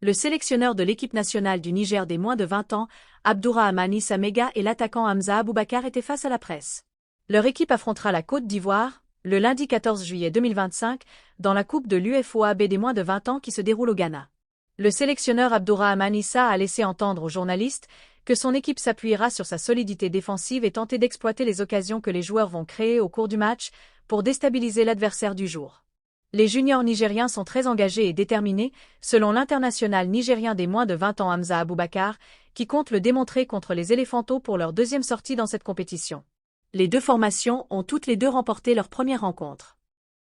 Le sélectionneur de l'équipe nationale du Niger des moins de 20 ans, Abdourahmane Issa Mega et l'attaquant Hamza Aboubakar étaient face à la presse. Leur équipe affrontera la Côte d'Ivoire, le lundi 14 juillet 2025, dans la Coupe de l'UFOA B des moins de 20 ans qui se déroule au Ghana. Le sélectionneur Abdourahmane Issa a laissé entendre aux journalistes que son équipe s'appuiera sur sa solidité défensive et tenter d'exploiter les occasions que les joueurs vont créer au cours du match pour déstabiliser l'adversaire du jour. Les juniors nigériens sont très engagés et déterminés, selon l'international nigérien des moins de 20 ans Hamza Aboubakar, qui compte le démontrer contre les Éléphantaux pour leur deuxième sortie dans cette compétition. Les deux formations ont toutes les deux remporté leur première rencontre.